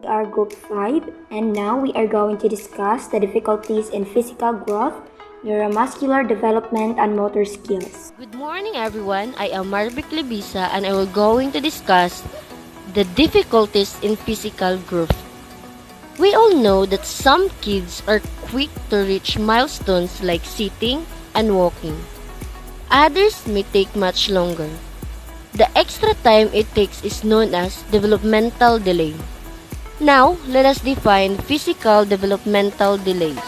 are Group 5, and now we are going to discuss the difficulties in physical growth, neuromuscular development, and motor skills. Good morning everyone, I am Marvic Libisa and I will going to discuss the difficulties in physical growth. We all know that some kids are quick to reach milestones like sitting and walking. Others may take much longer. The extra time it takes is known as developmental delay. Now, let us define physical developmental delays.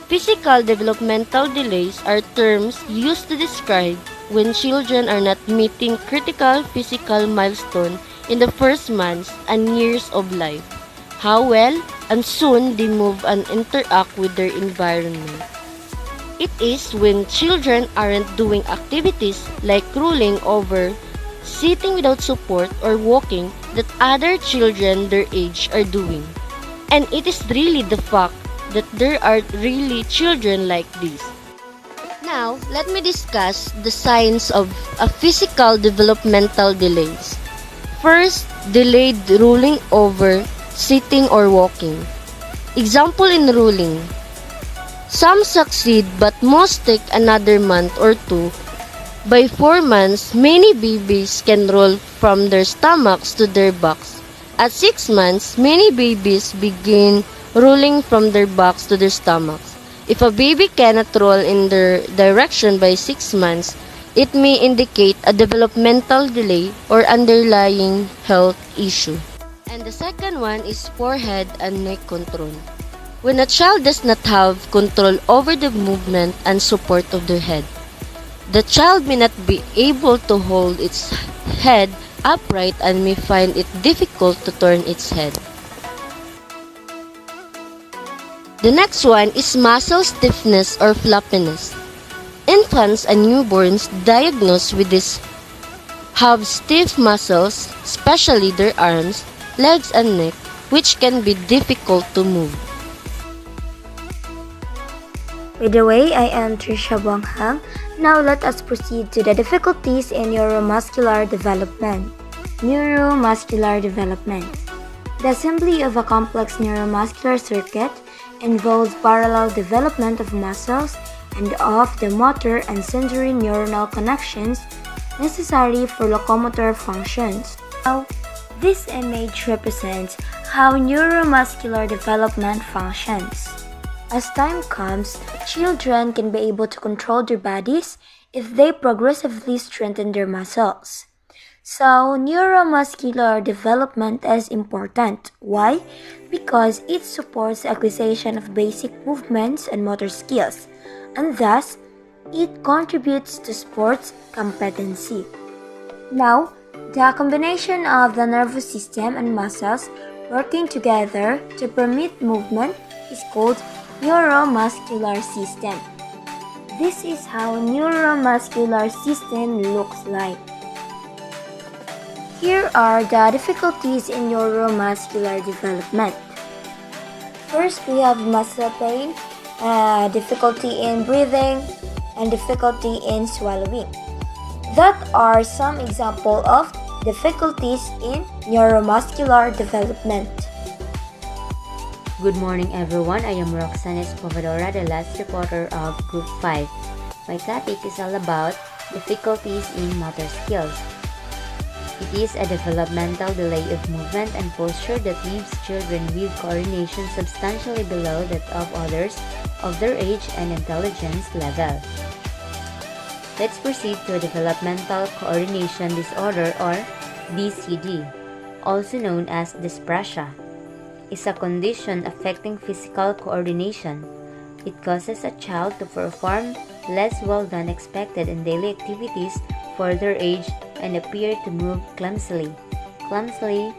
Physical developmental delays are terms used to describe when children are not meeting critical physical milestones in the first months and years of life. How well and soon they move and interact with their environment. It is when children aren't doing activities like rolling over, sitting without support, or walking that other children their age are doing. And it is really the fact that there are really children like this. Now, let me discuss the signs of a physical developmental delays. First, delayed rolling over, sitting, or walking. Example in rolling. Some succeed but most take another month or two. By 4 months, many babies can roll from their stomachs to their backs. At 6 months, many babies begin rolling from their backs to their stomachs. If a baby cannot roll in their direction by 6 months, it may indicate a developmental delay or underlying health issue. And the second one is forehead and neck control. When a child does not have control over the movement and support of their head, the child may not be able to hold its head upright and may find it difficult to turn its head. The next one is muscle stiffness or floppiness. Infants and newborns diagnosed with this have stiff muscles, especially their arms, legs, and neck, which can be difficult to move. By the way, I am Trisha Bonghang. Now let us proceed to the difficulties in neuromuscular development. Neuromuscular development. The assembly of a complex neuromuscular circuit involves parallel development of muscles and of the motor and sensory neuronal connections necessary for locomotor functions. Now, this image represents how neuromuscular development functions. As time comes, children can be able to control their bodies if they progressively strengthen their muscles. So, neuromuscular development is important. Why? Because it supports the acquisition of basic movements and motor skills, and thus, it contributes to sports competency. Now, the combination of the nervous system and muscles working together to permit movement is called neuromuscular system. This is how neuromuscular system looks like. Here are the difficulties in neuromuscular development. First, we have muscle pain, difficulty in breathing, and difficulty in swallowing. That are some examples of difficulties in neuromuscular development. Good morning everyone, I am Roxanne Escovedora, the last reporter of Group 5. My topic is all about difficulties in motor skills. It is a developmental delay of movement and posture that leaves children with coordination substantially below that of others of their age and intelligence level. Let's proceed to a developmental coordination disorder or DCD, also known as dyspraxia. Is a condition affecting physical coordination. It causes a child to perform less well than expected in daily activities for their age and appear to move clumsily. Clumsily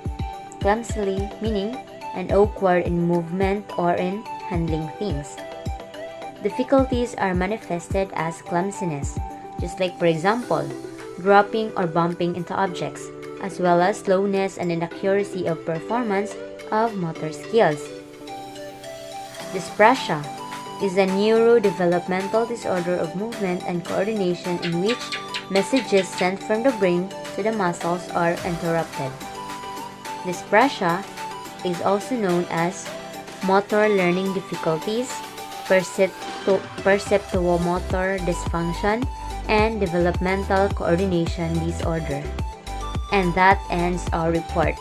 meaning an awkward in movement or in handling things. Difficulties are manifested as clumsiness, just like for example, dropping or bumping into objects, as well as slowness and inaccuracy of performance of motor skills. Dyspraxia is a neurodevelopmental disorder of movement and coordination in which messages sent from the brain to the muscles are interrupted. Dyspraxia is also known as motor learning difficulties, perceptuomotor dysfunction, and developmental coordination disorder. And that ends our report.